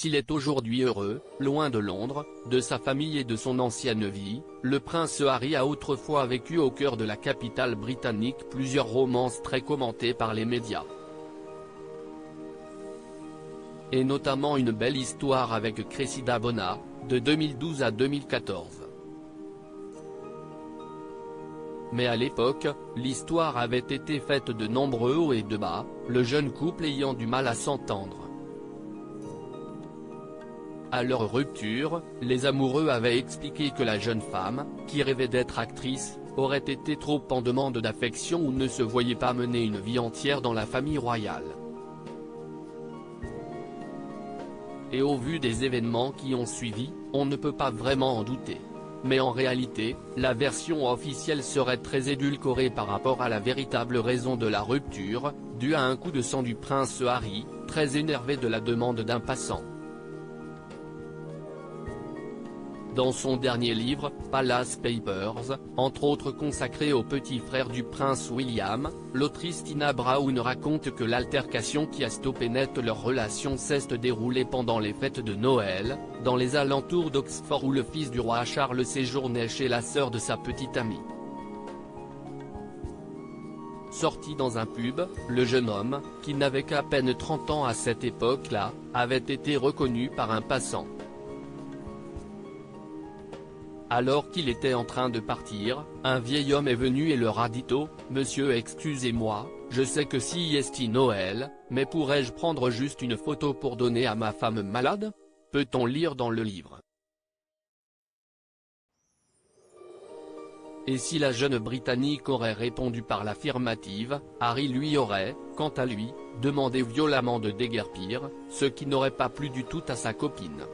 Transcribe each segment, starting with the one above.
s'il est aujourd'hui heureux, loin de Londres, de sa famille et de son ancienne vie, le prince Harry a autrefois vécu au cœur de la capitale britannique plusieurs romances très commentées par les médias. Et notamment une belle histoire avec Cressida Bona, de 2012 à 2014. Mais à l'époque, l'histoire avait été faite de nombreux hauts et de bas, le jeune couple ayant du mal à s'entendre. À leur rupture, les amoureux avaient expliqué que la jeune femme, qui rêvait d'être actrice, aurait été trop en demande d'affection ou ne se voyait pas mener une vie entière dans la famille royale. Et au vu des événements qui ont suivi, on ne peut pas vraiment en douter. Mais en réalité, la version officielle serait très édulcorée par rapport à la véritable raison de la rupture, due à un coup de sang du prince Harry, très énervé de la demande d'un passant. Dans son dernier livre, Palace Papers, entre autres consacré au petit frère du prince William, l'autrice Tina Brown raconte que l'altercation qui a stoppé net leur relation s'est déroulée pendant les fêtes de Noël, dans les alentours d'Oxford où le fils du roi Charles séjournait chez la sœur de sa petite amie. Sorti dans un pub, le jeune homme, qui n'avait qu'à peine 30 ans à cette époque-là, avait été reconnu par un passant. Alors qu'il était en train de partir, un vieil homme est venu et leur a dit « Oh, monsieur excusez-moi, je sais que si est Noël, mais pourrais-je prendre juste une photo pour donner à ma femme malade ?» Peut-on lire dans le livre. Et si la jeune Britannique aurait répondu par l'affirmative, Harry lui aurait, quant à lui, demandé violemment de déguerpir, ce qui n'aurait pas plu du tout à sa copine.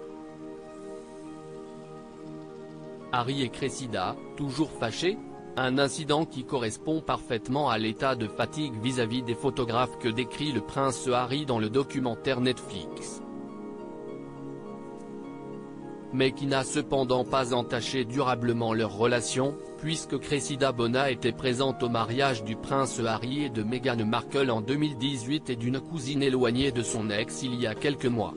Harry et Cressida, toujours fâchés? Un incident qui correspond parfaitement à l'état de fatigue vis-à-vis des photographes que décrit le prince Harry dans le documentaire Netflix. Mais qui n'a cependant pas entaché durablement leur relation, puisque Cressida Bona était présente au mariage du prince Harry et de Meghan Markle en 2018 et d'une cousine éloignée de son ex il y a quelques mois.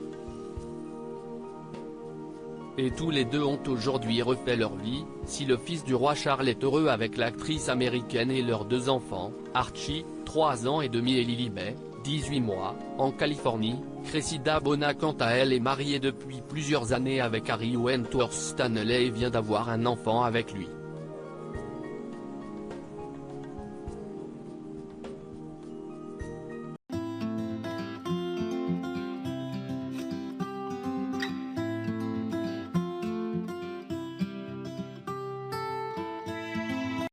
Et tous les deux ont aujourd'hui refait leur vie, si le fils du roi Charles est heureux avec l'actrice américaine et leurs deux enfants, Archie, 3 ans et demi et Lilibet, 18 mois, en Californie, Cressida Bona quant à elle est mariée depuis plusieurs années avec Harry Wentworth Stanley et vient d'avoir un enfant avec lui.